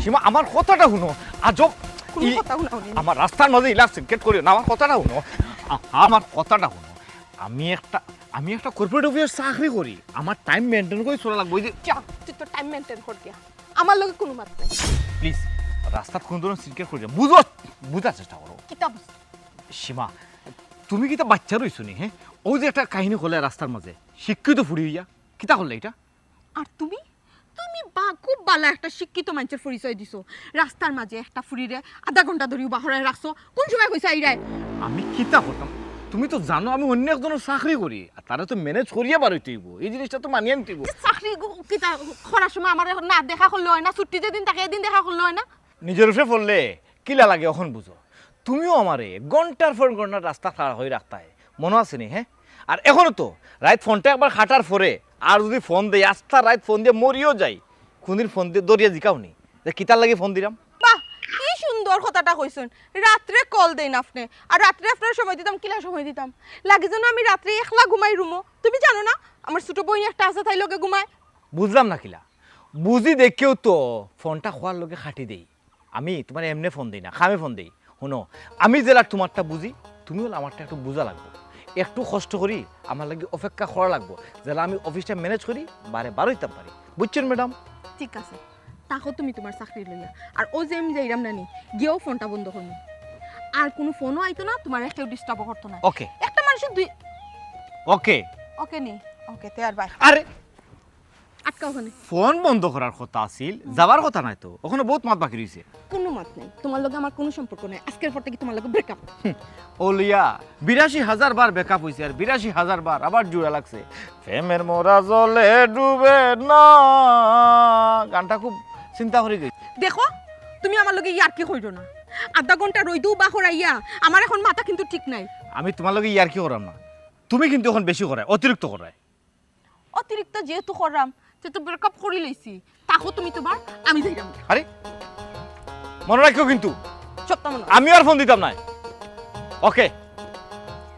সীমা আমার কথাটা শুনো আজব আমার রাস্তার মাঝে ইলাক সিনকেট করিও না আমার কথাটা শুনো আমার কথাটা শুনো আমি একটা কর্পোরেট অফিসের চাকরি করি আমার টাইম মেনটেন করে চলা লাগবে যে তুই তো টাইম মেনটেন কর দিয়া আমার লগে কোনো মাত নাই প্লিজ রাস্তার কোন ধরনের সিনকেট করি বুঝার চেষ্টা করো কিতাব সীমা তুমি কি তা বাচ্চা রইছো নি হ্যাঁ ওই যে একটা কাহিনী করলে রাস্তার মাঝে শিক্ষিত ফুড়ি হইয়া কিতা করলে এটা আর তুমি তুমি খুব ভালো একটা শিক্ষিত মানুষের পরিচয় দিছো রাস্তার মাঝে একটা ফুরিরে আধা ঘন্টা ধরে বাহরায় রাখছো কোন সময় কইছা আইরাই আমি কিতা করতাম তুমি তো জানো আমি অন্য একজনের চাকরি করি আর তারা তো ম্যানেজ করিয়া বারোই তুইব এই জিনিসটা তো মানিয়ে নিতেইব চাকরি কিতা করার সময় আমার না দেখা করলে হয় না ছুটি যেদিন থাকে এদিন দেখা করলে হয় না নিজের উপরে পড়লে কিলা লাগে এখন বুঝো তুমিও আমারে ঘন্টার পর ঘন্টা রাস্তা খাড়া হয়ে রাখতাই মনে আছে নি হ্যাঁ আর এখনো তো রাইট ফোনটা একবার খাটার পরে আর যদি ফোন দেয় আস্তা রাইট ফোন দিয়ে মরিও যাই কোনদিন ফোন দিয়ে দরিয়া জিকাও নি যে কিতার লাগে ফোন দিলাম বাহ কি সুন্দর কথাটা কইছেন রাত্রে কল দেন আপনি আর রাত্রে আপনার সময় দিতাম কিলা সময় দিতাম লাগে যেন আমি রাত্রে একলা ঘুমাই রুমো তুমি জানো না আমার ছোট বই একটা আছে তাই লগে ঘুমায় বুঝলাম না কিলা বুঝি দেখেও তো ফোনটা খোয়ার লোকে খাটি দেই আমি তোমার এমনি ফোন দিই না খামে ফোন দিই শুনো আমি জেলার তোমারটা বুঝি তুমি হলে আমারটা একটু বোঝা লাগবো একটু কষ্ট করি আমার লাগে অপেক্ষা করা লাগবো জেলা আমি অফিসটা ম্যানেজ করি বারে হইতাম পারি বুঝছেন ম্যাডাম ঠিক আছে তাকো তুমি তোমার চাকরি লইয়া আর ও যে আমি যাইরাম নানি গিয়েও ফোনটা বন্ধ করবো আর কোনো ফোনও আইতো না তোমার কেউ ডিস্টার্বও করতো না ওকে একটা মানুষের দুই ওকে ওকে নি ওকে তে আর বাই আরে আটকা ওখানে ফোন বন্ধ করার কথা আছিল যাবার কথা নাই তো ওখানে বহুত মাত বাকি রয়েছে কোনো মাত নেই তোমার লগে আমার কোনো সম্পর্ক নাই আজকের পর থেকে তোমার লগে ব্রেকআপ ওলিয়া ৮২,০০০ বার ব্যাকআপ হয়েছে আর ৮২,০০০ বার আবার জোড়া লাগছে প্রেমের মোরা জলে ডুবে না গানটা খুব চিন্তা করে গেছি দেখো তুমি আমার লগে ইয়ার কি কইরো না আধা ঘন্টা রইদু বা হরাইয়া আমার এখন মাথা কিন্তু ঠিক নাই আমি তোমার লগে ইয়ার কি করাম না তুমি কিন্তু এখন বেশি করায় অতিরিক্ত করায় অতিরিক্ত যেহেতু করলাম সেহেতু ব্রেকআপ করে লইছি তাকো তুমি তোমার আমি যাইরাম আরে মনে রাখো কিন্তু সপ্তাহ মনে আমি আর ফোন দিতাম না ওকে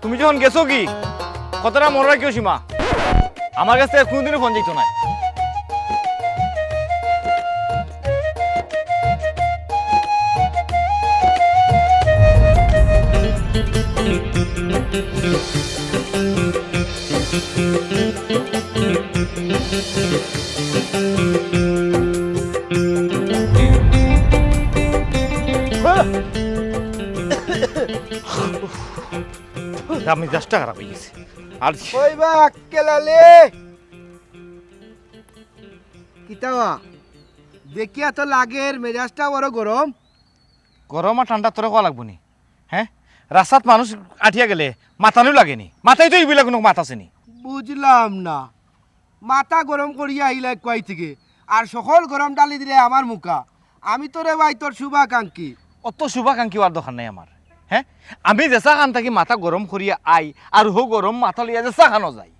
তুমি যখন গেছো কি কতটা মনে রাখিও সীমা আমার কাছ থেকে কোনোদিনও ফোন যেত না আমি জাস্টটা খারাপ হয়ে গেছি আর ওই বা কেলালে কিতাবা দেখিয়া তো লাগের মেজাজটা বড় গরম গরম আর ঠান্ডা তোরা কোয়া লাগবো নি হ্যাঁ রাস্তাত মানুষ আঠিয়া গেলে মাথানো লাগেনি মাথায় তো এইবিলাক কোনো মাথা আছে নি বুঝলাম না মাথা গরম করিয়া আইলাই কয় থেকে আর সকল গরম ডালি দিলে আমার মুখা আমি তোরে ভাই তোর শুভাকাঙ্ক্ষী অত শুভাকাঙ্ক্ষী হওয়ার দরকার নাই আমার হ্যাঁ আমি জেসা খান থাকি মাথা গরম করিয়া আই আর হো গরম মাথা লইয়া জেসা খানো যাই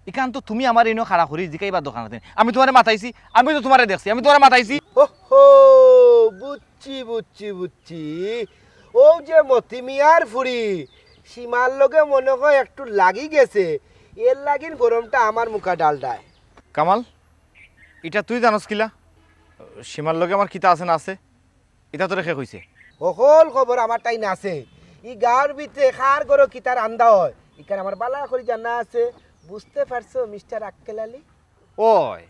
এখান তো তুমি আমার এনে খাড়া করি জিকাইবার দোকানে আমি তোমারে মাথাইছি আমি তো তোমারে দেখছি আমি তোমারে মাথাইছি ও হো বুঝছি ও যে মতি মিয়ার ফুরি সীমার লগে মনে হয় একটু লাগি গেছে এর লাগিন গরমটা আমার মুখা ডালটায় কামাল এটা তুই জানস কিলা সীমার লগে আমার কিতা আছে না আছে এটা তো রেখে কইছে সকল খবর আমার তাই না আছে ই গাঁর ভিতরে খার গরো কি তার আন্দা হয় ইকার আমার বালা করে জানা আছে বুঝতে পারছো মিস্টার আক্কেল আলী ওই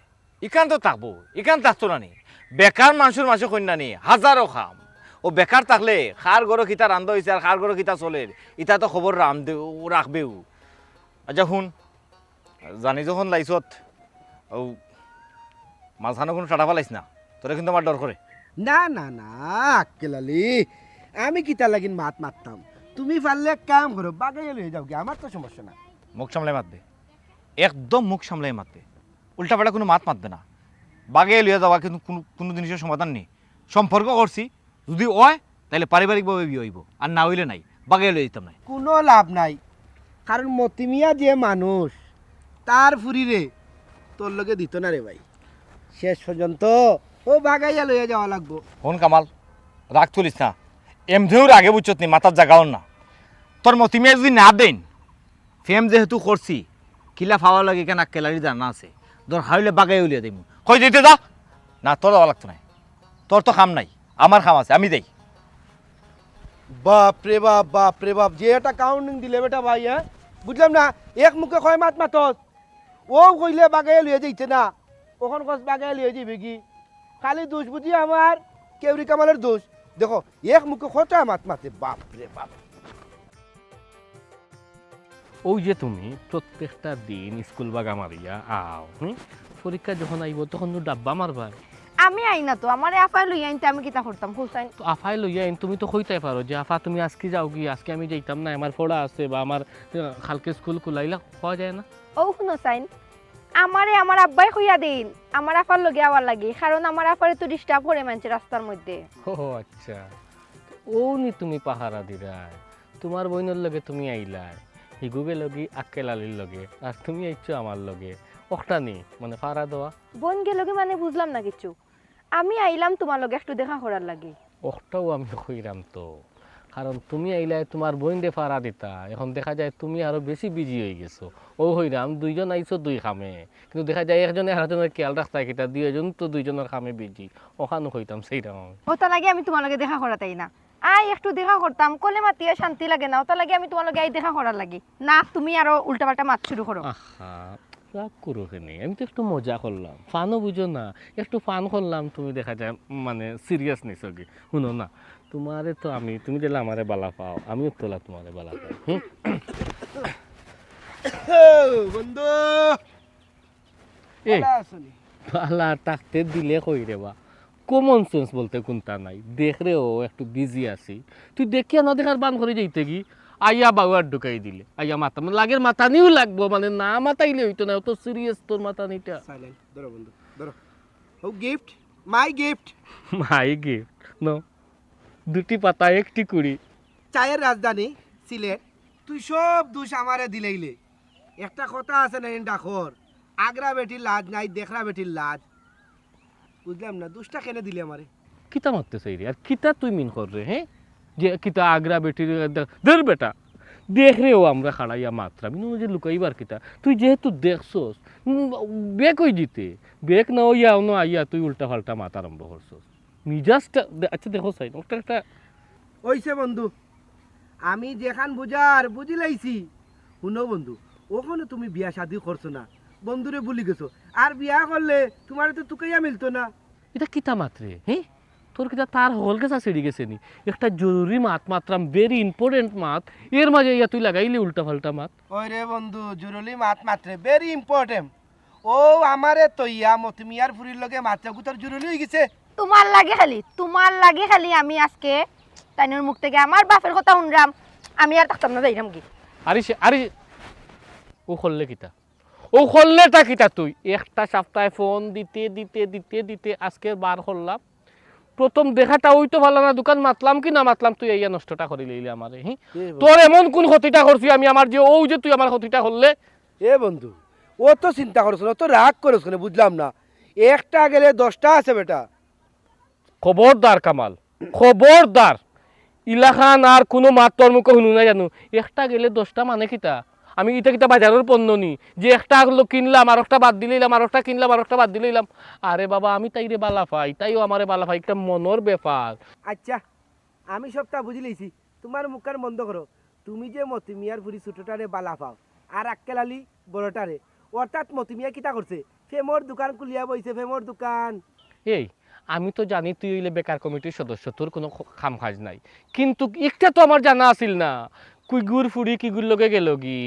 ইখান তো থাকবো ইখান থাকতো না নি বেকার মানুষের মাসে কন্যা নি হাজারো খাম ও বেকার থাকলে খার গরো কিতা রান্ধ হয়েছে আর খার গরো কিতা চলে ইটা তো খবর রাখবেও আচ্ছা শুন জানি যখন লাইছত ও মাঝখানে কোনো টাটা পালাইস না তোরা কিন্তু আমার ডর করে না না না আক্কেল আলী আমি কিতা লাগিন মাত মারতাম তুমি পারলে এক কাম করো বাগাইয়া লয়ে যাও কি আমার তো সমস্যা না মুখ সামলাই মাতবে একদম মুখ সামলাই মাতবে উল্টাপাল্টা কোনো মাত মাতবে না বাগে লইয়া যাওয়া কিন্তু কোনো জিনিসের সমাধান নেই সম্পর্ক করছি যদি হয় তাহলে পারিবারিকভাবে বিয়ে হইব আর না হইলে নাই বাগে লইয়া দিতাম নাই কোনো লাভ নাই কারণ মতিমিয়া যে মানুষ তার ফুরিরে তোর লগে দিত না রে ভাই শেষ পর্যন্ত ও বাগাইয়া লইয়া যাওয়া লাগবো হন কামাল রাগ তুলিস না এমনিও আগে বুঝছত নি মাথার জাগাও না তোর মতিমিয়া যদি না দেন ফেম যেহেতু করছি কিলা ফাওয়া লাগে কেন কেলারি জানা আছে ধর হাইলে বাগাই উলিয়া দিম কই যেতে যা না তোর যাওয়া লাগতো না তোর তো খাম নাই, আমার খাম আছে, আমি দেই। বাপ রে বাপ, বাপ রে বাপ, যে এটা কাউন্টিং দিলে বেটা ভাই, হ্যাঁ বুঝলাম না। এক মুখে কয় মাত মাতস, ও কইলে বাগাই লইয়া যাইতে না, ওখান কস বাগাই লইয়া যাইবে কি? খালি দোষ বুঝি আমার কেউরি কামালের দোষ। দেখো এক মুখে কটা মাত মাতে, বাপ রে বাপ। ওই যে তুমি প্রত্যেকটা দিন স্কুল বাগা মারিয়া আও, পরীক্ষা যখন আইব তখন তো ডাব্বা মারবা। আমি আই না তো, আমার আফাই লই আইনতে আমি কিতা করতাম হুসাইন? তো আফাই লইয়া আইন, তুমি তো কইতে পারো যে আফা তুমি আজকে যাও কি, আজকে আমি যাইতাম না, আমার পড়া আছে বা আমার কালকে স্কুল খুলাইলা, হওয়া যায় না? ও শুনো সাইন, আমারে আমার আব্বাই কইয়া দিন আমার আফার লগে আওয়ার লাগে, কারণ আমার আফারে তো ডিস্টার্ব করে মানছে রাস্তার মধ্যে। ও আচ্ছা, ও নি তুমি পাহারা দিরাই, তোমার বইনের লগে তুমি আইলাই, হিগুগে লগি আক্কেল আলির লগে, আর তুমি আইছো আমার লগে, ওটা নি মানে পাহারা দেওয়া। বোন গেলগে মানে বুঝলাম না কিছু। আমি আইলাম তোমার লগে একটু দেখা করার লাগে। ওটাও আমি কইরাম তো, কারণ তুমি আইলাই তোমার বোন দে পাহারা দিতা, এখন দেখা যায় তুমি আরো বেশি বিজি হয়ে গেছো। ও হইরাম দুইজন আইছো দুই খামে, কিন্তু দেখা যায় একজনে আরেকজনের খেয়াল রাখতা কিটা, দুইজন তো দুইজনের খামে বিজি, ওখানে হইতাম সেইরাম আমি। ওটা লাগে আমি তোমার লগে দেখা করাতাই না, আই একটু দেখা করতাম, কলে মাতিয়া শান্তি লাগে না, ওটা লাগে আমি তোমার লগে আই দেখা করার লাগে না। তুমি আরো উল্টাপাল্টা মাত শুরু করো। আহা রাগ করো কেন, আমি তো একটু মজা করলাম, ফানও বুঝো না, একটু ফান করলাম, তুমি দেখা যায় মানে সিরিয়াস নিছো কি। শুনো না, তোমারে তো আমি, তুমি দিলে আমারে বালা পাও, আমিও তোলা তোমারে বালা পাই। বন্ধু এই ভালো আছোনি? বালা থাকতে দিলে কই রে বা, কমন সেন্স বলতে কোনটা নাই, দেখ রে ও একটু বিজি আছি, তুই দেখিয়া না দেখার বান করে যাইতে কি, আইয়া বাউয়ার ঢুকাই দিলে, আইয়া মাথা মানে লাগের মাথা নিও লাগবো, মানে না মাথাইলে হইতো না, অত সিরিয়াস তোর মাথা নিটা। সাইলেন্ট ধরো বন্ধু, ধরো। ও gift, my gift. My gift no, দুটি পাতা একটি কুড়ি। চায়ের রাজধানী সিলেট, তুই সব দোষ আমারে দিলেইলে। একটা কথা আছে না ডাকর, আগ্রা বেটির লাজ নাই, দেখরা বেটির লাজ। বুঝলাম না দোষটা কেন দিলে আমারে? কিতা মারতে চাই রে, আর কিতা তুই মিন কর রে, হ্যাঁ যে কিতা আগ্রা বেটির ধর বেটা, দেখ রে ও আমরা খাড়াইয়া মাত্রা মিনু যে লুকাইবার কিতা, তুই যেহেতু দেখছস বেক হই দিতে, বেক না হইয়া অন্য আইয়া তুই উল্টা পাল্টা মাথা আরম্ভ করছস মিজাজটা। আচ্ছা দেখো সাইন ওটা একটা ওইসে বন্ধু, আমি যেখান বুঝার বুঝি লাইছি। শুনো বন্ধু, ওখানে তুমি বিয়া শাদি করছো না, বন্ধুরে ভুলি গেছো, আর বিয়া করলে তোমার তো তুকাইয়া মিলতো না। এটা কিতা মাত্রে, হ্যাঁ তোর কিতা তার হল গেছা ছিড়ি গেছে নি, একটা জরুরি মাত মাত্রাম, ভেরি ইম্পর্টেন্ট মাত, এর মাঝে ইয়া তুই লাগাইলি উল্টা পাল্টা মাত। ওই রে বন্ধু, জরুরি মাত মাত্রে ভেরি ইম্পর্টেন্ট। ও আমারে তৈয়া মতিমিয়ার ফুরির লগে মাত্রা গুতার জরুরি হয়ে গেছে। তোমার লাগে খালি, তোমার লাগে খালি, আমি আজকে তাইনের মুখ থেকে আমার বাপের কথা শুনরাম, আমি আর থাকতাম না, যাইরাম কি। আরে আরে ও করলে কিতা, ও করলেটা কিতা, তুই একটা সপ্তাহে ফোন দিতে দিতে দিতে দিতে আজকে বার করলাম, প্রথম দেখাটা ওই তো ভালো না, দোকান মাতলাম কি না মাতলাম, তুই এই নষ্টটা করে লইলি আমারে। হ্যাঁ তোর এমন কোন ক্ষতিটা করছি আমি, আমার যে ও যে তুই আমার ক্ষতিটা করলে। এ বন্ধু, ও তো চিন্তা করছো না, তো রাগ করছো না, বুঝলাম না। একটা গেলে 10টা আছে বেটা। খবরদার কামাল, খবরদার, ইলাখান আর কোনো মাত তোর মুখে শুনু না জানো, একটা গেলে 10টা মানে কিতা, আমি ইটা কিতা বাজারের পণ্য নি যে একটা কিনলাম আর একটা বাদ দিলাম, আর একটা কিনলাম আর একটা বাদ দিলাম। আরে বাবা আমি তাইরে বালা পাই, তাইও আমারে বালা পাই, একটা মনের ব্যাপার। আচ্ছা আমি সবটা বুঝি লইছি, তোমার মুখের বন্ধ করো। তুমি যে মতিমিয়ার ফুরি ছোটটারে বালা পাও, আর আক্কেল আলী বড়টারে, অর্থাৎ মতিমিয়া কিতা করছে, ফেমর দোকান খুলিয়া বইছে, ফেমর দোকান। এই আমি তো জানি তুই হইলে বেকার কমিটির সদস্য, তোর কোনো খাম কাজ নাই, কিন্তু একটা তো আমার জানা আছিল না, কুইগুর ফুড়ি কিগুর লগে গেল কি,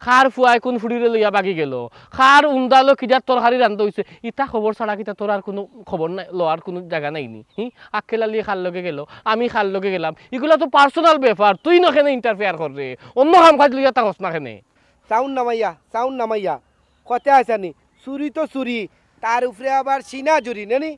খার ফুয়াই কোন ফুড়িরে লইয়া বাগি গেল, খার উন্দালো কিজার তরকারি রান্ধা হইছে, ইটা খবর ছাড়া কিতা তোর আর কোনো খবর নাই, লওয়ার কোনো জায়গা নাইনি। আক্কেল আলী খার লগে গেল, আমি খার লগে গেলাম, এগুলা তো পার্সোনাল ব্যাপার, তুই নখেনে ইন্টারফেয়ার করে, অন্য কাম কাজ লইয়া তাকস না কেনে। সাউন্ড নামাইয়া, সাউন্ড নামাইয়া, কথা আসানি, চুরি তো চুরি, তার উপরে আবার সিনা জুরি নেনি।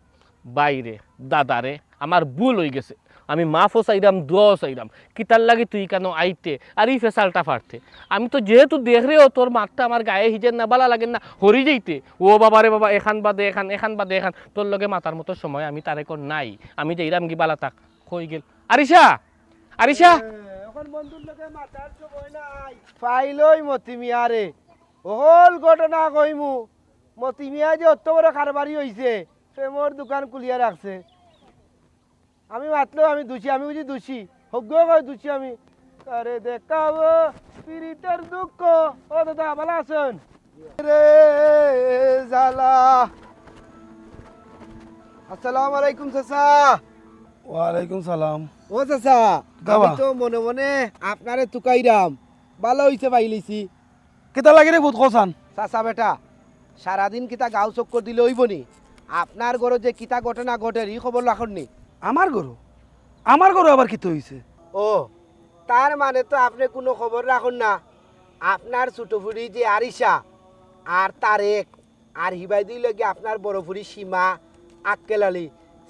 বাইরে দাদারে আমার ভুল হয়ে গেছে, আমি মাফও চাইলাম দোয়াও চাইলাম, কিতার লাগে তুই কেন আইতে আর এই ফেসালটা ফাটতে। আমি তো যেহেতু দেখ রে ও তোর মাঠটা আমার গায়ে হিজের না বালা লাগেন না হরি যাইতে, ও বাবা রে বাবা এখান বাদে এখান, এখান বাদে এখান, তোর লগে মাথার মতো সময় আমি তারে কর নাই, আমি যাইরাম কি বালা তাক হয়ে গেল। আরিশা আরিশা এখন বন্ধুর লগে মাথার সময় নাই, পাইলই মতিমিয়া রে, হল ঘটনা কইমু। মতিমিয়া যে অত বড় কারবারি হইছে, ফেমর দোকান খুলিয়া রাখছে। আমি মাতলেও আমি দোষী, আমি বুঝি দোষী, হজ্ঞও কয় দোষী আমি। আরে দেখাবো পিরিতের দুঃখ। ও দাদা ভালো আছেন? রে জালা। আসসালামু আলাইকুম চাচা। ওয়ালাইকুম সালাম। ও চাচা, গাবা। আমি তো মনে মনে আপনারে তুকাইরাম, ভালো হইছে পাইলিছি। কেতা লাগে রে বহুত কসান। চাচা বেটা, সারাদিন কিতা গাও চক্কর দিলে হইবনি? আপনার ঘরে যে কিতা ঘটনা ঘটে ই খবর রাখুন নি? আমার গরু, আমার গরু আবার কি হইছে? ও, তার মানে তো আপনি কোনো খবর রাখুন না। আপনার ছোট ফুড়ি যে আরিশা আর তারেক আর হিবাই দিল কি আপনার বড় ফুড়ি সীমা আক্কেল আলী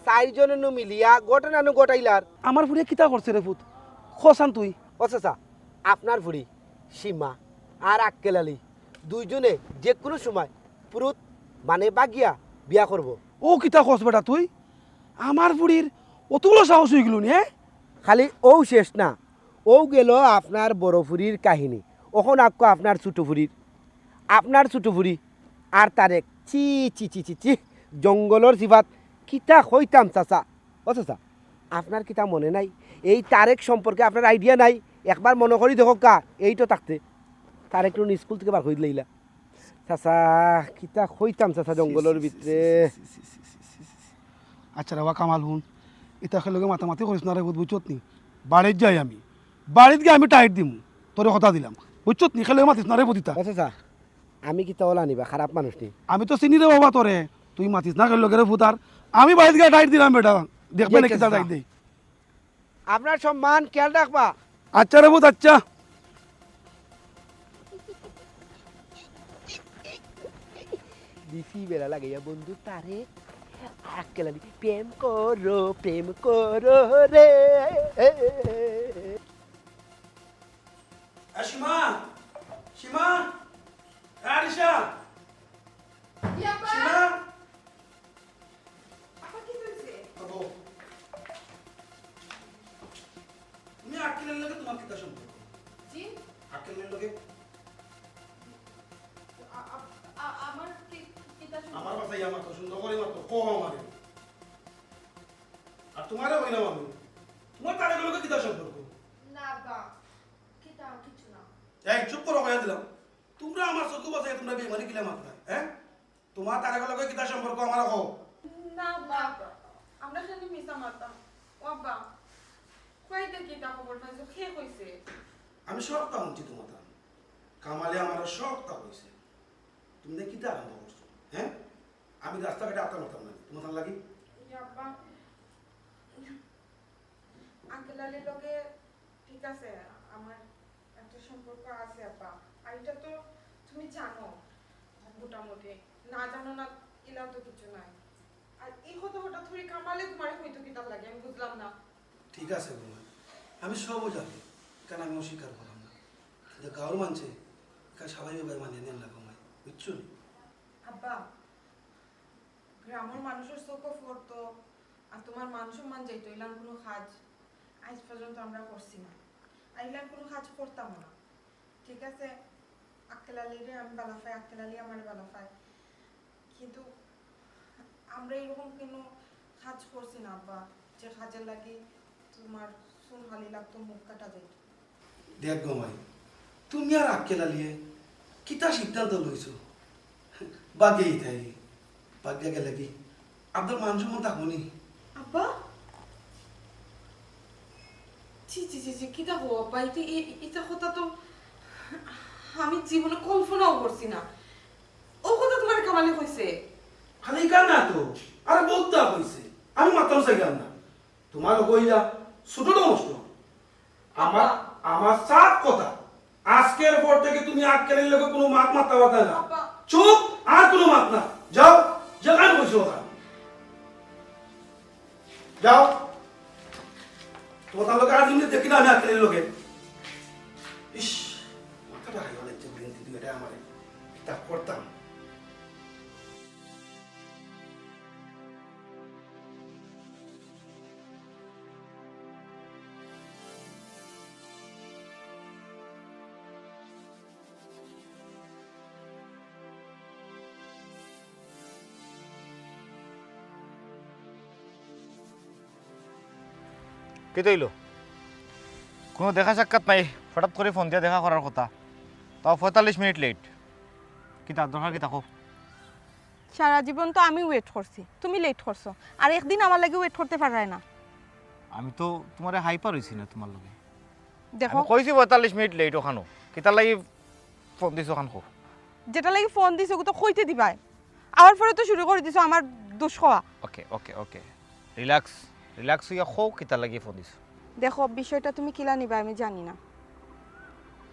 চারজনে নু মিলিয়া ঘটনা নু ঘটাইলার। আমার ফুড়িয়ে কিতা করছে রে পুত? কসান তুই। ও চাচা, আপনার ফুড়ি সীমা আর আক্কেল আলী দুইজনে যে কোনো সময় পুরুত মানে বাগিয়া বিয়া করব। ও কিতা কস বেটা তুই? আমার ফুড়ির অতগুলো সাহস হয়ে গেল নি? খালি ও শেষ না, ও গেল আপনার বড় ফুরির কাহিনী। ওখন আকো আপনার ছোট ফুরির, আপনার ছোট ফুরি আর তারেক চি চি চি চি চি জঙ্গলের সিফাত কিতা হইতাম চাচা। ও চাচা, আপনার কিতা মনে নাই? এই তারেক সম্পর্কে আপনার আইডিয়া নাই? একবার মনে করি দেখো কা, এই তো থাকতে তারেক নুন স্কুল থেকে বার হয়ে লইলা। চাচা কিতা হইতাম চাচা জঙ্গলের ভিতরে। আচ্ছা রে কামাল হুন, এটা খেলে মাতামাতি করিস না রে বুঝছত নি? বাড়িত যাই আমি, বাড়িত গিয়ে আমি টাইট দিম, তোরে কথা দিলাম, বুঝছত নি? খেলে মাতিস না রে বুদিতা। ও চাচা, আমি কিতা ওলা আনিবা, খারাপ মানুষ নি। আমি তো চিনি রে বাবা তোরে, তুই মাতিস না খেলে রে ফুতার। আমি বাড়িত গিয়ে টাইট দিলাম বেটা, দেখবে না কিতা টাইট দেই। আপনার সম্মান খেয়াল রাখবা। আচ্ছা রে বুত, আচ্ছা। দিছি বেলা লাগাইয়া বন্ধু তারে আক্কেলানি প্রেম করো রে। সীমা, সীমা, আরিশা, সীমা। বাবু, তুমি আক্কেলের লগে তোমার কিতা সম্পর্ক? জি আক্কেলের লগে আমার কিতা আমার কথাই আমার তো সুন্দর করে মাত্র কো আমারে। আর তোমারে হইলাম আমি, তোমার তারে লগে কিতা সম্পর্ক? না বা কিতা কিছু না। এই চুপ করো কইয়া দিলাম। তোমরা আমার চোখ বাজায় তোমরা বেমানি কিলা মাত্রা, হ্যাঁ? তোমার তারে লগে কিতা সম্পর্ক আমার কও? না বা আমরা জানি মিছা মারতাম। ও বা কইতে কিতা খবর পাইছো? খেয়ে কইছে আমি সবটা উঠছি তোমার তা কামালে আমার সবটা হয়েছে। তুমি না কিতা আরম্ভ করছো, হ্যাঁ? আমি রাস্তাঘাটে আত্মা মারতাম না তোমার লাগি। আব্বা আঙ্কেল আলীর লগে ঠিক আছে, আমার একটা সম্পর্ক আছে আব্বা। আর এটা তো তুমি জানো মোটামুটি, না জানো না এলাও তো কিছু নাই। আর এই কথা হঠাৎ করে কামালে তোমার হয়তো কিতাব লাগে, আমি বুঝলাম না। ঠিক আছে বৌমা, আমি সবও জানি, কেন আমি অস্বীকার করলাম না। কিন্তু গাঁর মানছে এখানে সবাই ভাই মানিয়ে নেন না কমায়, বুঝছো? আব্বা গ্রামের মানুষের চোখও পড়তো, আর তোমার মান সম্মান যাইতো, এলাম কোনো কাজ আজ পর্যন্ত আমরা করছি না, আর এলাম কোনো কাজ করতাম না। ঠিক আছে, আক্কেল আলীরে আমি বালা পাই, আক্কেল আলী আমার বালা পায়, কিন্তু আমরা এরকম কোনো কাজ করছি না আব্বা যে কাজের লাগে তোমার সুন হালি লাগতো, মুখ কাটা যাইতো। দেখ গমাই, তুমি আর আক্কেল আলিয়ে কিতা সিদ্ধান্ত লইছো? বাগেই তাই বাগিয়া গেলে কি আপনার মান সম্মান থাকবো নি? আব্বা জি জি জি জি কিতা হো আব্বা, এটা কথা তো আমি জীবনে কল্পনাও করছি না। ও কথা তোমার কামালে কইছে? খালি গান না তো, আরে বহুত দাম হয়েছে, আমি মাত্র চাইলাম না। তোমার কইলা ছোট নষ্ট আমার আমার সাত কথা, আজকের পর থেকে তুমি আক্কেলের লোকে কোনো মাত মারতে পারবে না। আব্বা। চুপ, আর কোনো মাত না। যাও, যেখানে বসে ওখানে যাও। তোমার লোকে আজ দেখি না আমি আক্কেলের লোকে। ইস, মাথাটা হাই অনেক যে বিনতি তুই এটা আমার তা করতাম। কি তৈল কোনো দেখা সাক্ষাৎ নাই, হঠাৎ করে ফোন দিয়ে দেখা করার কথা, তাও 45 মিনিট লেট। কি তার দরকার কি তাকো? সারা জীবন তো আমি ওয়েট করছি, তুমি লেট করছো, আর একদিন আমার লাগে ওয়েট করতে পারায় না। আমি তো তোমারে হাইপার হইছি না তোমার লগে। দেখো আমি কইছি 45 মিনিট লেট ওখানো, কি তার লাগি ফোন দিছো ওখান কো? যেটা লাগি ফোন দিছো তো কইতে দিবাই, আবার পরে তো শুরু করে দিছো আমার দোষ খাওয়া। ওকে ওকে ওকে, রিল্যাক্স রিল্যাক্স হইয়া খো, কি তার লাগি ফোন দিছো? দেখো বিষয়টা তুমি কিলা নিবা আমি জানি না,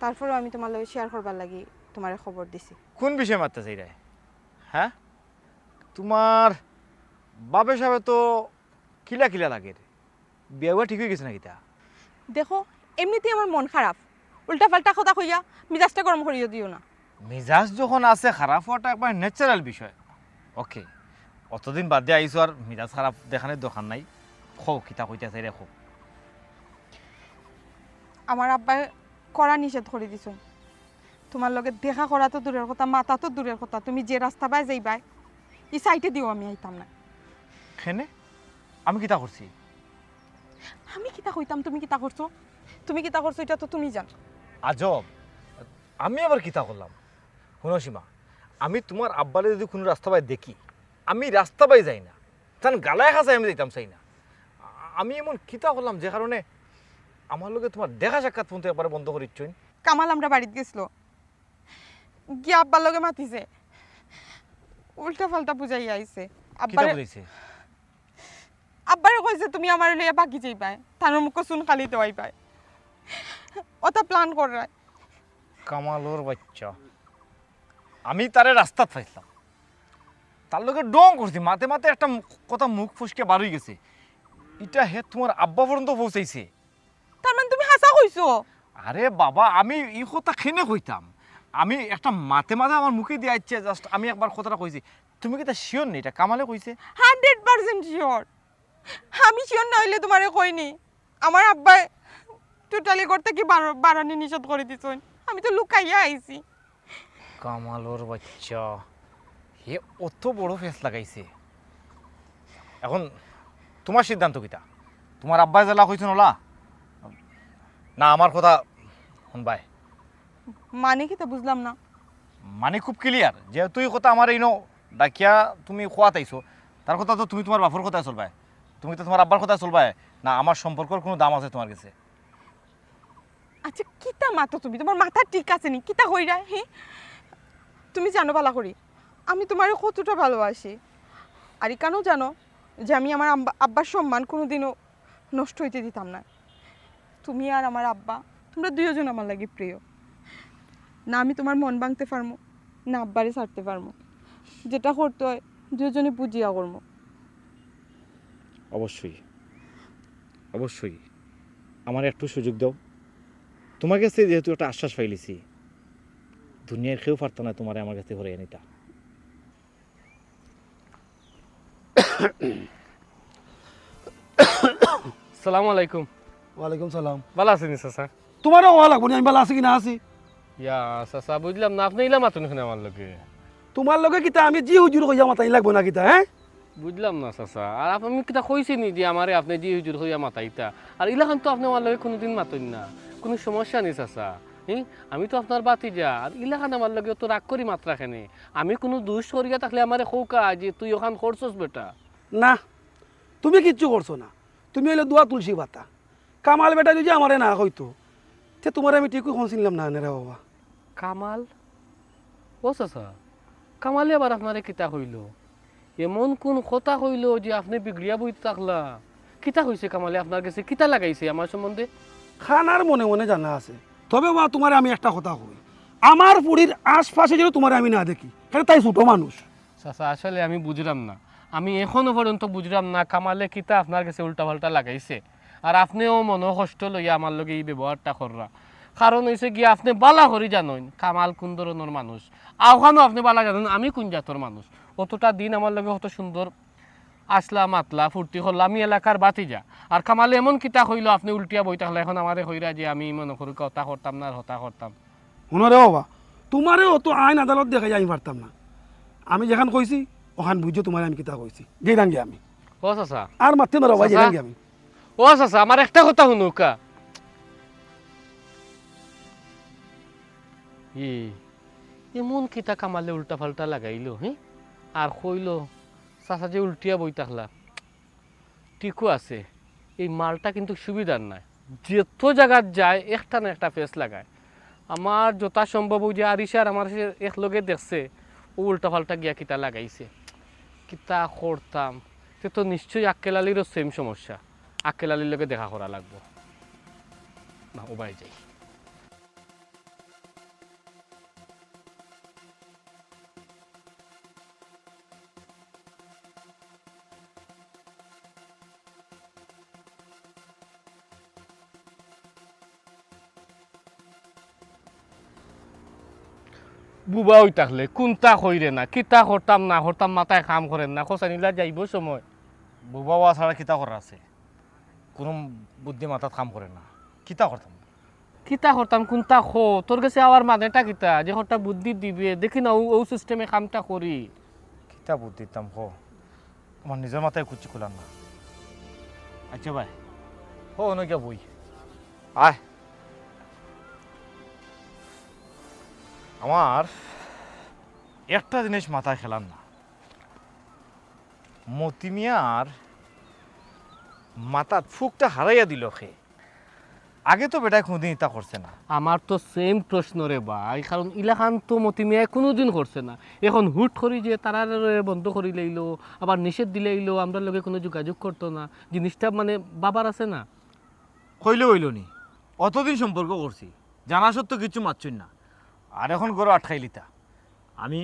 তারপরেও আমি তোমার লগে শেয়ার করবার লাগি তোমারে খবর দিছি। কোন বিষয় মারতে চাই রে? হ্যাঁ, তোমার বাবে সাহেব তো কিলা কিলা লাগে রে, বিয়া ঠিক হয়ে গেছে নাকি তা? দেখো এমনিতেই আমার মন খারাপ, উল্টা পাল্টা কথা কইয়া মিজাজটা গরম করিয়া দিও না। মেজাজ যখন আছে খারাপ হওয়াটা একবার ন্যাচারাল বিষয়। ওকে, অতদিন বাদ দিয়ে আইসো আর মেজাজ খারাপ দেখানোর দোকান নাই। খো কিতা কইতে চাই রে খো। আমার আব্বাই করা নিষেধ করে দিছ, তোমার লগে দেখা করা তো দূরের কথা, মাথা তো দূরের কথা, তুমি যে রাস্তা বাই যাইবাই এই সাইটে দিও আমি আইতাম না। খেনে আমি কিতা করছি? আমি কিতা কইতাম, তুমি কিতা করছো? তুমি কিতা করছো এটা তো তুমি জান। আজব, আমি আবার কিতা করলাম? শুনো সীমা, আমি তোমার আব্বারে যদি কোনো রাস্তা বাই দেখি, আমি রাস্তা বাই যাই না, তান গালায় খাঁচাই আমি যাইতাম চাই না। আমি এমন কিতা করলাম যে কারণে আমার লগে তোমার দেখা সাক্ষাৎ ফোন তো একবারে বন্ধ করিচ্ছই? কামাল আমরা বাড়িতে গেছিল, গিয়ে আব্বার লগে মাতিছে, উল্টা পাল্টা বুঝাই আইছে। কিতা বুঝাইছে? আব্বারে কইছে তুমি আমার লইয়া বাকি যাইবাই, তার মুখ শুন খালি দেওয়াই পায়, ওটা প্ল্যান করায়। কামালোর বাচ্চা, আমি তারে রাস্তাত পাইছিলাম, তার লগে ডং করছি, মাতে মাতে একটা কথা মুখ ফুসকে বার হয়ে গেছে, এটা হে তোমার আব্বা পর্যন্ত পৌঁছাইছে। তার মানে তুমি হাসা কইছো? আরে বাবা, আমি এই কথা খেনে কইতাম, আমি একটা মাতে মাতে আমার মুখে দিয়ে আসছে, জাস্ট আমি একবার কথাটা কইছি। তুমি কি তা শিওর নেই এটা কামালে কইছে? 100% শিওর। আমি শিওর না হইলে তোমারে কইনি, আমার আব্বাই টোটালি করতে কি বারানি নিষেধ করে দিছেন, আমি তো লুকাইয়া আইছি। কামালোর বাচ্চা, হে অত বড় ফেস লাগাইছে। এখন তোমার সিদ্ধান্ত কিটা? তোমার আব্বাই জেলা কইছেন ওলা না আমার কথা শুনবাই? মানে কি তা বুঝলাম না। মানে খুব ক্লিয়ার, যেহেতু এই কথা আমার এইনো ডাকিয়া তুমি খোয়াত আইছো, তার কথা তো তুমি তোমার বাপর কথা চলবাই, তুমি তো তোমার আব্বার কথা চলবাই না? আমার সম্পর্কের কোনো দাম আছে তোমার কাছে? আচ্ছা কিতা মাতো তুমি, তোমার মাথা ঠিক আছে নি? কিতা কইরা হে? তুমি জানো বালা করি আমি তোমার কতটা ভালোবাসি, আর কেন জানো যে আমি আমার আব্বার সম্মান কোনোদিনও নষ্ট হইতে দিতাম না। তুমি আর আমার আব্বা, তোমরা দুইজন আমার লাগে প্রিয়। না আমি তোমার মন ভাঙতে পারবো, না আব্বারে ছাড়তে পারবো, যেটা করতে হয় দুজনে বুঝিয়া করবো। অবশ্যই অবশ্যই, আমার একটু সুযোগ দাও। তোমার কাছে যেহেতু একটা আশ্বাস পাইলিছি, দুনিয়ার কেউ পারত না তোমার আমার কাছে ঘরে নিতা। সালাম আলাইকুম। ওয়ালাইকুম সালাম। ভালো আছেন চাচা? তোমারও হওয়া লাগবো আমি ভালো আছি কি না আছি? ইয়া চাচা বুঝলাম না, আপনি ইলা মাতুন শুনে আমার লগে। তোমার লগে কিতা আমি জি হুজুর কইয়া মাতাই লাগবো না কিতা? হ্যাঁ বুঝলাম না চাচা, আর আপনি কিতা কইছেনি যে আমারে আপনি জি হুজুর হইয়া মাতাইতা, আর ইলাখান তো আপনি আমার লগে কোনোদিন মাতুন না, কোনো সমস্যা নেই চাচা। আমি তো আপনার বাতিজা, আর ইলাখান আমার লগে তো রাগ করি মাত্রা খানে। আমি কোনো দুষ করিয়া থাকলে আমারে খৌকা যে তুই ওখান করছস বেটা। না, তুমি কিচ্ছু করছো না, তুমি হইলে দোয়া তুলসী পাতা। কামাল বেটা যদি আমারে না হইতো তে তোমার আমি ঠিকই শুনছিলাম না রে বাবা। কামাল? ও চাচা, কামালে আবার আপনারে কিতা কইল? এমন কোন কথা কইল যে আপনি বিগড়িয়া বইতে থাকলা? কিতা কইছে কামালে আপনার কাছে? কিতা লাগাইছে আমার সম্বন্ধে? খানার মনে মনে জানা আছে, তবে বা তোমার আমি একটা কথা কই, আমার পুরীর আশপাশে যেন তোমার আমি না দেখি, কারণ তাই ছোট মানুষ। চাচা আসলে আমি বুঝলাম না, আমি এখনো পর্যন্ত বুঝলাম না কামালে কিতা আপনার কাছে উল্টাপাল্টা লাগাইছে, আর আপনিও মনে কষ্ট লইয়া আমার লগে এই ব্যবহারটা কররা। কারণ হয়েছে গিয়ে আপনি বালা করি জানেন কামাল কোন ধরনের মানুষ, আওখানো আপনি বালা জানেন আমি কোন জাতর মানুষ। অতটা দিন আমার লগে কত সুন্দর আসলা মাতলা ফুর্তি করলাম, আমি এলাকার বাতিজা, আর কামালে এমন কিতা হইলো আপনি উল্টিয়া বই থাকলে এখন আমারে হইরা যে আমি মনে করি কথা করতাম না, হতা করতাম। শুনো রে বাবা, তোমারে অত আইন আদালত দেখাই আমি পারতাম না। আমি যেখান কইছি ওখান বুঝছো তোমার আমি কিতা কইছি, যেই দাঙ্গে আমি ও চাচা, আর মারতে না বাবা, যেই দাঙ্গে আমি। ও চাচা আমার একটা কথা শুনুকা এমন কিতা কামালে উল্টা ফাল্টা লাগাইলো হ্যাঁ আর কইল চাচা যে উল্টিয়া বই থাকলা ঠিকও আছে এই মালটা কিন্তু সুবিধার নাই যত জায়গাত যায় একটা না একটা ফেস লাগায় আমার যথা সম্ভব ওই যে আরিসার আমার একলগে দেখছে ও উল্টা ফাল্টা গিয়া কিতা লাগাইছে কিতা করতাম সে তো নিশ্চয়ই আক্কেল আলীরও সেম সমস্যা আক্কেল আলীর লগে দেখা করা লাগবো না ও বাই যাই বুবা হই থাকলে কোনটা কইরে না কিতা করতাম না করতাম মাথায় কাম করেন না খোঁচানিলা যাইব সময় বুবা ওয়া ছাড়া কিতা করার আছে কোনো বুদ্ধি মাথাত কাম করে না কিতা করতাম কিতা করতাম কোনটা খো তোর কাছে আওয়ার মানেটা কিতা যে হঠাৎ বুদ্ধি দিবে দেখি না ও সিস্টেমে কামটা করি কিতা বুদ্ধি দিতাম হো আমার নিজের মাথায় কুচি খুলাম না আচ্ছা ভাই হো অনেকে বই আয় আমার একটা জিনিস মাথায় খেলাম না মতিমিয়ার মাথার ফুকটা হারাইয়া দিল খে আগে তো বেটায় কোনোদিন ইতা করছে না আমার তো সেম প্রশ্ন রে ভাই কারণ ইলাকান তো মতিমিয়ায় কোনোদিন করছে না এখন হুট করি যে তারা বন্ধ করি লইলো আবার নিষেধ দিলেইলো আমরা লগে কোনো যোগাযোগ করতো না জিনিসটা মানে বাবার আছে না হইলে হইল নি অতদিন সম্পর্ক করছি জানা সত্ত্বেও কিছু মারছই না আর এখন গরু আটকাই লিতা আমি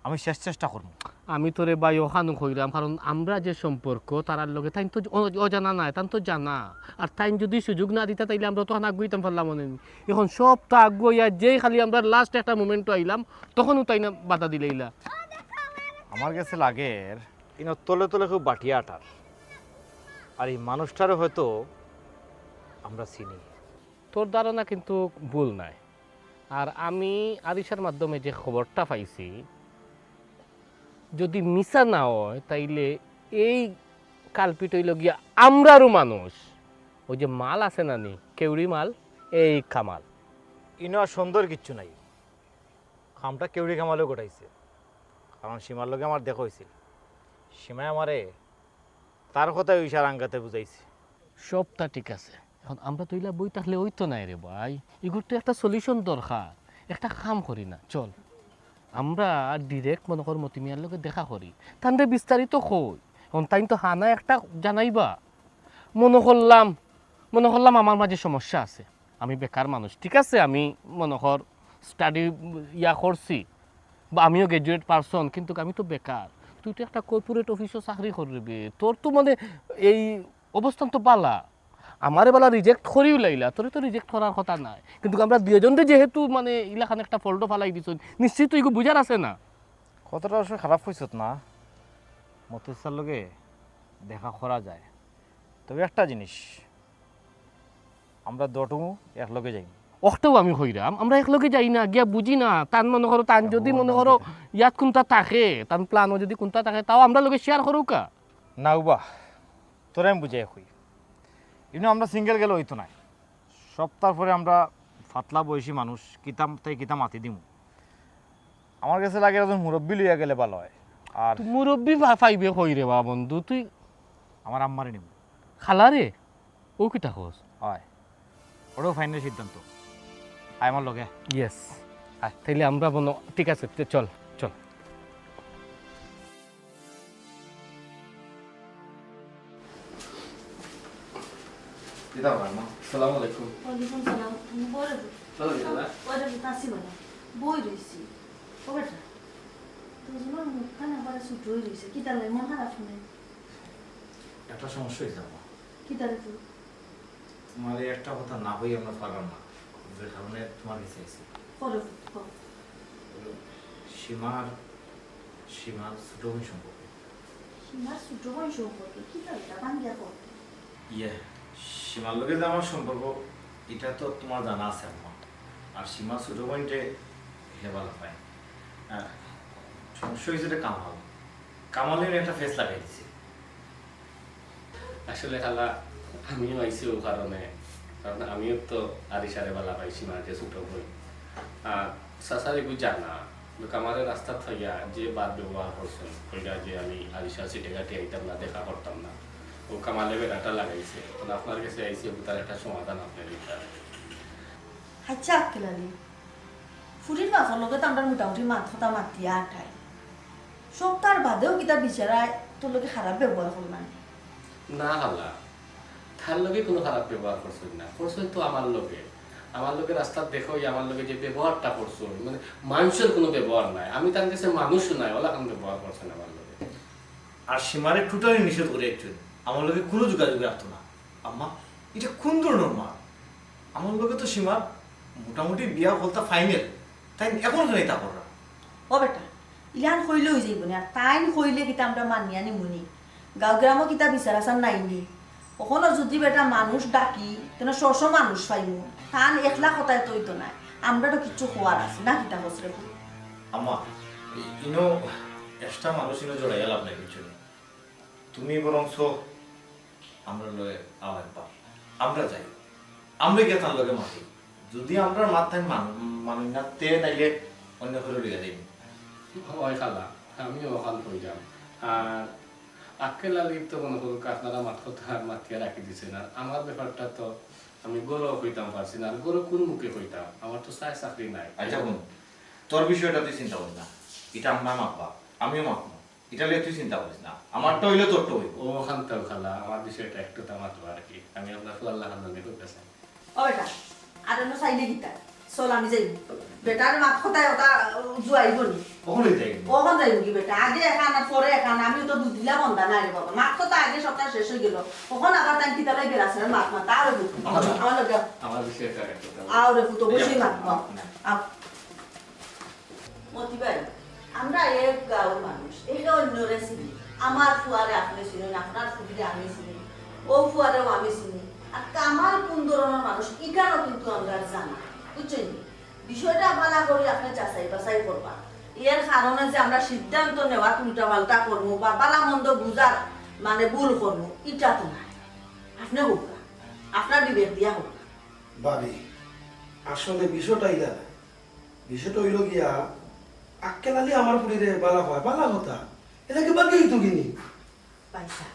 আমি শেষ চেষ্টা করবো আমি তোরে ভাই ওখানো কইরাম কারণ আমরা যে সম্পর্ক তারার লগে তাই তো অজানা নাই তাই তো জানা আর তাই যদি সুযোগ না দিতা তাইলে আমরা তখন আগুইতাম পারলাম মনে নি এখন সবটা আগুইয়া যেই খালি আমরা লাস্ট একটা মোমেন্ট আইলাম তখনও তাই না বাধা দিলেইলা আমার কাছে লাগের ইনো তলে তলে খুব বাটিয়া আটার আর এই মানুষটারও হয়তো আমরা চিনি তোর ধারণা কিন্তু ভুল নাই আর আমি আরিশার মাধ্যমে যে খবরটা পাইছি যদি মিছা না হয় তাইলে এই কালপিট হইল গিয়া আমরারও মানুষ ওই যে মাল আছে না নি কেউড়ি মাল এই কামাল ইনো আর সুন্দর কিচ্ছু নাই খামটা কেউড়ি কামালেও গোটাইছে কারণ সীমার লগে আমার দেখা হয়েছিল সীমায় আমারে তার কথাই ইশার আঙ্গাতে বুঝাইছে সবটা ঠিক আছে এখন আমরা তো ইলা বই থাকলে ওই তো নাই রে ভাই এগুলো তো একটা সলিউশন দরকার একটা কাম করি না চল আমরা ডিরেক্ট মনে কর মতিমিয়ার লগে দেখা করি তাহলে বিস্তারিত কই এখন তাই তো হানা একটা জানাইবা মনে করলাম আমার মাঝে সমস্যা আছে আমি বেকার মানুষ ঠিক আছে আমি মনে কর স্টাডি করছি বা আমিও গ্রাজুয়েট পারসন কিন্তু আমি তো বেকার তুই তো একটা কর্পোরেট অফিসও চাকরি করবি তোর তো মানে এই অবস্থান তো বালা আমারে বেলা রিজেক্ট করিও লাইলা তোরে তো রিজেক্ট করার কথা নাই কিন্তু আমরা দুজনে যেহেতু মানে ইলাখান একটা ফল্টো ফালাই দিছ নিশ্চিত তুই বুঝার আছে না কতটা অবশ্য খারাপ হয়েছত না মতিসার লগে দেখা করা যায় তবে একটা জিনিস আমরা দটু একলগে যাই অখটাও আমি হইরাম আমরা একলগে যাই না গিয়া বুঝি না তান মনে করো তান যদি মনে করো ইয়াত কোনটা থাকে তান প্ল্যানও যদি কোনটা থাকে তাও আমরা লগে শেয়ার করো কা না উবা তোরে আমি বুঝাই হই ইনো আমরা সিঙ্গেল গেলে হইতো নাই সপ্তাহ পরে আমরা ফাতলা বয়সী মানুষ কিতাম তাই কিতাম মাতি দিমু আমার কাছে লাগে একজন মুরব্বী লইয়া গেলে ভালো হয় আর মুরব্বী পাইবে হই রে বা বন্ধু তুই আমার আম্মারে নিব খালা রে ও কিটা খোঁজ হয় ওটাও ফাইনাল সিদ্ধান্ত আয় আমার লগে ইয়েস তাইলে আমরা ঠিক আছে চল চল আসসালামু আলাইকুম। ওয়ালাইকুম সালাম। আমি বড় ওটা কাশি বলা বই রইছি ও বেটা তুই তোমার মুখখানা বড় সুট রইছে কি তালে মন খারাপ শুনে একটা সমস্যা হয়েছে আমার কি তালে তুই তোমার একটা কথা না হই আমরা পারলাম না যে কারণে তোমার কাছে এসেছি পড়ো সীমার ছোট বোন সম্পর্কে সীমার ছোট বোন সম্পর্কে কি তালে বাঙ্গিয়া কর সীমার লগে যে আমার সম্পর্ক এটা তো তোমার জানা আছে আমার আর সীমা ছোট বোনটে হে ভালো পায় সমস্যা হয়েছে কামালের একটা ফেস লাগাই দিছে আসলে খালা আমিও আইছি ও কারণে, কারণ আমিও তো আরিসারে বালা পাইছি মাঝে ছোট বই। আর সাসারে গু জানা লোক আমার রাস্তা থাইয়া যে বার ব্যবহার করছেন ওইটা যে আমি আরিসা সিটে কাটি আইতাম না, দেখা করতাম না, ও কামালে বেড়াটা লাগাইছে। তখন আপনার কাছে আইসি তার একটা সমাধান আপনার দিতে। আচ্ছা আক্কেল আলী, ফুরির বাপর লগে তো আমরা মোটামুটি মাথা মাতিয়া আটাই, সব তার বাদেও কিতা বিচারায় তোর লগে খারাপ ব্যবহার করলাম? না হালা, তার লগে কোনো খারাপ ব্যবহার করছেন না, করছেন তো আমার লগে। আমার লোকের রাস্তা দেখো আমার লোকে যে ব্যবহারটা করছো, মানে মানুষের কোনো ব্যবহার নাই। আমি তার কাছে মানুষ নাই, ওলা কেন ব্যবহার করছেন আমার লোকে। আর সীমারে টোটালি নিষেধ করে একজন আমার লোকে কোনো যোগাযোগ রাখতো না। আম্মা এটা কোন ধরনের মা? আমার লোকে তো সীমার মোটামুটি বিয়া বলতা ফাইনাল, তাই এখন কেন তা করা? ও বেটা, ইলান হইলে হয়ে যাইব না, তাইন হইলে কিতা আমরা মানিয়া নিমুনি। গাঁও গ্রামও কিতা বিচার আসার নাইনি, ওখানে যদি বেটা মানুষ ডাকি তেন শশ মানুষ পাইমু, তান একলা কথায় তৈতো নাই, আমরা তো কিচ্ছু হওয়ার আছে না। কিতা হসরে আম্মা ইনো এক্সট্রা মানুষ ইনো জড়াইয়া লাভ নাই কিছু নেই। তুমি বরংস আমরা লয়ে আওয়াজ পা, আমরা যাই, আমরা গিয়ে তার লগে মাতি। যদি আমরা মাথায় মানুষ না তে নাইলে অন্য করে লিখে দিই। হয় খালা, আমিও ওখান হয়ে যাম। আর আক্কেল আলীর তো মনে করুক আপনারা মাথিয়া রাখি দিচ্ছেন। আর আমার ব্যাপারটা তো আমি গরু হইতাম পারছি না, আর গরু কোন মুখে হইতাম, আমার তো চাই চাকরি নাই। আচ্ছা বোন, তোর বিষয়টা তুই চিন্তা করিস না, এটা আমরা মাপবা, আমিও মাপবো, এটা লিয়ে তুই চিন্তা করিস না। আমারটা হইলে তোরটা হইব। ও খানতাম খালা, আমার বিষয়টা একটু তামাতো আর কি। আমি আপনার ফুয়াল্লাহ খানদানি করতেছি। ও বেটা, আর চাইলে কিতা চল আমি যাইব। বেটার মাত কথায় ওটা জুয়াইব নি, কখনোই যাই কখন যাইব কি বেটা? আগে এখান আর পরে এখান, আমি তো বুঝিলা বন্ধা নাই রে বাবা। মাত কথা আগে সপ্তাহ শেষ হয়ে গেল, কখন আবার তাই কিতা লাই বেড়াছে মাত মাত আর আমার লগে আমার বিষয়টা একটু আও রে ফুটো বসেই মাত আও। মতি ভাই, আমরা এক গাঁওর মানুষ, এটা অন্য রেসিপি। আমার ফুয়ারে আপনি চিনেন, আপনার ফুটিরে আমি চিনি, ও ফুয়ারেও আমি চিনি। আর কামাল কোন ধরনের মানুষ এখানেও কিন্তু আমরা জানি, বুঝছেন? বিষয়টা ভালো করে আপনি যাচাই বাছাই করবা। এর কারণে যে আমরা সিদ্ধান্ত নেওয়া উল্টা পাল্টা করবো বা বালা মন্দ বুঝার মানে ভুল করবো, এটা তো নাই। আপনি হোক না, আপনার বিবেক দিয়া হোক না। ভাবি আসলে বিষয়টা ইলা না, বিষয়টা হইল গিয়া আক্কেল আলী আমার পুরীরে বালা হয় বালা কথা, এটাকে বাকি তো কিনি পাইসা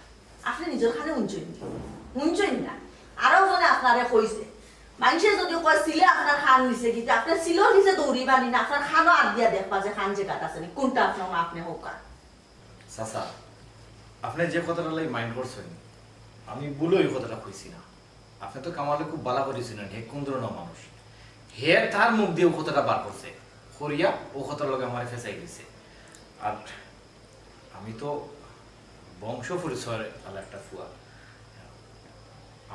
আপনি নিজের খানে শুনছেন না? আরো জনে আপনারে কইছে, মানুষে যদি কয় সিলে আপনার খান নিছে, কিন্তু আপনার সিলেও নিচে দৌড়ি বানি না, আপনার খানও আট দিয়া দেখবা যে খান যে কাট আছে কোনটা আপনার আপনি হোক। চাচা, আপনি যে কথাটা লাই মাইন্ড করছেন, আমি বলে ওই কথাটা কইছি না। আপনি তো কামালে খুব বালা করেছিলেন, হে কোন ধরনের মানুষ, হে তার মুখ দিয়ে ও কথাটা বার করছে, করিয়া ও কথার লগে আমার ফেসাই গেছে। আর আমি তো বংশ পরিচয়ের আলা একটা ফুয়া,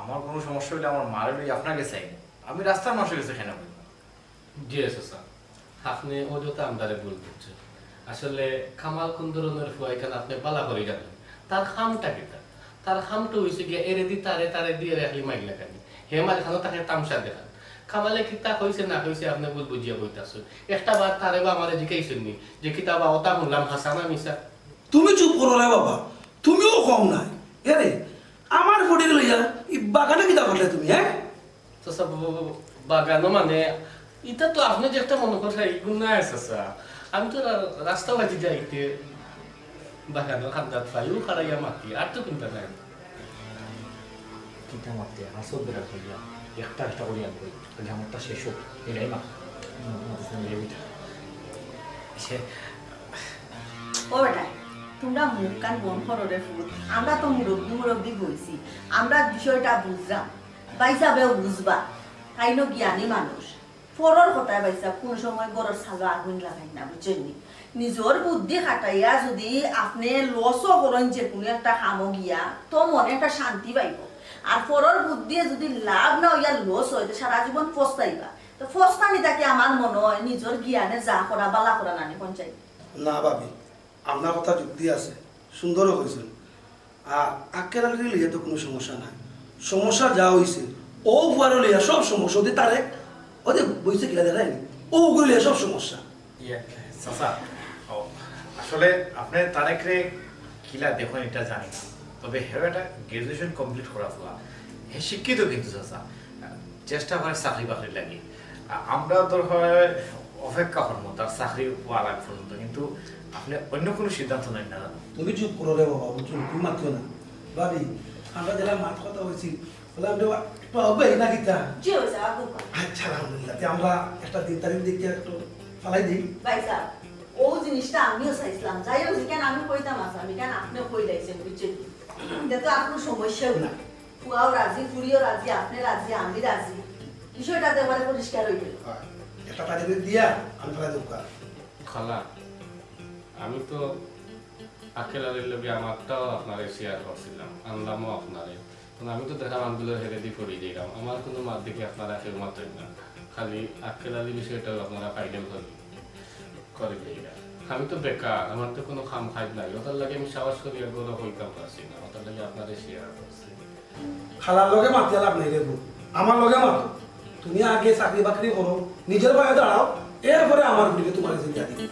আমার কোনো সমস্যা হলে আমার মারে লই আপনাকে চাই, আমি রাস্তার মানুষের কাছে খেয়ে নেব। জি স্যার, আপনি অযথা আমদারে ভুল করছেন। আসলে কামাল কোন ধরনের ফুয়া এখানে আপনি পালা করে জানেন, তার খামটা কিতা? তার খামটা হয়েছে গিয়ে এরে দি তারে তারে দিয়ে রাখলি মাইলা কানি, হে মাঝে খানো তাকে তামসা দেখান। কামালে কিতা হয়েছে না হয়েছে আপনি ভুল বুঝিয়া বইতাছেন। একটা বার তারে বা আমার জিজ্ঞাসেন নি যে কিতাবা ওটা শুনলাম হাসানা মিশা। তুমি চুপ করো রে বাবা, তুমিও কম নাই। এরে আমার ফুটির লইয়া ই বাগানে কিতা করলে তুমি? হ্যাঁ তো সব বাগানো মানে এটা তো আপনি যে একটা মনে কথা এইগুলো না আছে স্যার। আমি তো রাস্তা বাজি যাইতে বাগানো খান্দাত পাইও খারাইয়া মাতি, আর তো কোনটা নাই। কিতা মারতে আসল বেড়া করিয়া একটা একটা করিয়া কই, তাহলে আমারটা শেষ হোক, এটাই মা ও বেটা, তোমরা মুখ কান বন করো রে ফুট। আমরা তো মুরব্বী বইছি, আমরা বিষয়টা বুঝলাম, বাইসাবেও বুঝবা। তাইনো জ্ঞানী মানুষ, পরের কথায় বাইসা কোন সময় গরর ছালো আগুন লাগাই না, বুঝছেন? নিজের বুদ্ধি খাটাইয়া যদি আপনি লসও করেন যে কোনো একটা কামো গিয়া, তো মনে একটা শান্তি পাইব। আর পরের বুদ্ধি যদি লাভ না হইয়া লস হয়, সারা জীবন পস্তাইবা। তো পস্তানি তাকে আমার মনে হয় নিজের জ্ঞানে যা করা বালা করা নানি পঞ্চায়েত। না ভাবি, আপনার কথা যুক্তি আছে, সুন্দরও হয়েছিল। আর আক্কেল আলী লিয়ে তো কোনো সমস্যা নাই। সমস্যা যা হয়েছে ও ফুয়ারও লিয়া সব সমস্যা, ওদের তারে ওদের বইছে কিলা দেখায়নি, ও ওগুলো লিয়া সব সমস্যা। চাচা, আসলে আপনি তারেক রে কিলা দেখুন এটা জানি না, তবে হেও একটা গ্রাজুয়েশন কমপ্লিট করা ফুয়া, শিক্ষিত কিন্তু চাচা চেষ্টা করে চাকরি বাকরি লাগে আমরা তোর হয় অপেক্ষা করবো তার চাকরি পাওয়ার আগ পর্যন্ত কিন্তু আপনি অন্য কোনো সিদ্ধান্ত নেন না দাদা তুমি চুপ করো রে বাবা বুঝছো তুমি মাতিও না ভাবি আমরা যারা মাত কথা হয়েছি বলে আমরা একটু হবে না কিতা জি হয়েছে আবু আচ্ছা আলহামদুলিল্লাহ তে আমরা একটা দিন তারিখ দেখতে একটু ফালাই দিই ভাই সাহেব ও জিনিসটা আমিও চাইছিলাম যাই হোক কেন আমি কইতাম আমি কেন আপনিও কই লাইছেন বুঝছেন এটা তো আপনার সমস্যাও না ফুয়াও রাজি ফুরিও রাজি আপনি রাজি আমি রাজি বিষয়টা একেবারে পরিষ্কার হয়ে গেল একটা তারিখ দিয়া আমি ফালাই দেবো খালা আমি তো আকেলারের লগে আমারটাও আপনারে শেয়ার করছিলাম আনলামও আপনারে কারণ আমি তো দেখা মানগুলো হেরে দিয়ে পড়ে দিলাম আমার কোনো মাত দেখে আপনারা কেউ মাতেন না খালি আকেলারি বিষয়টাও আপনারা ফাইনাল করে দিই আমি তো বেকার আমার তো কোনো খাম খাই নাই ওটার লাগে আমি সাহস করি এগুলো হইতাম পারছি না ওটার লাগে আপনারে শেয়ার করছি খালার লগে মাতিয়া লাভ নেই রে বউ। আমার লগে মাতো তুমি আগে চাকরি বাকরি করো নিজের পায়ে দাঁড়াও এরপরে আমার গুলিকে তোমার জিনিস দিই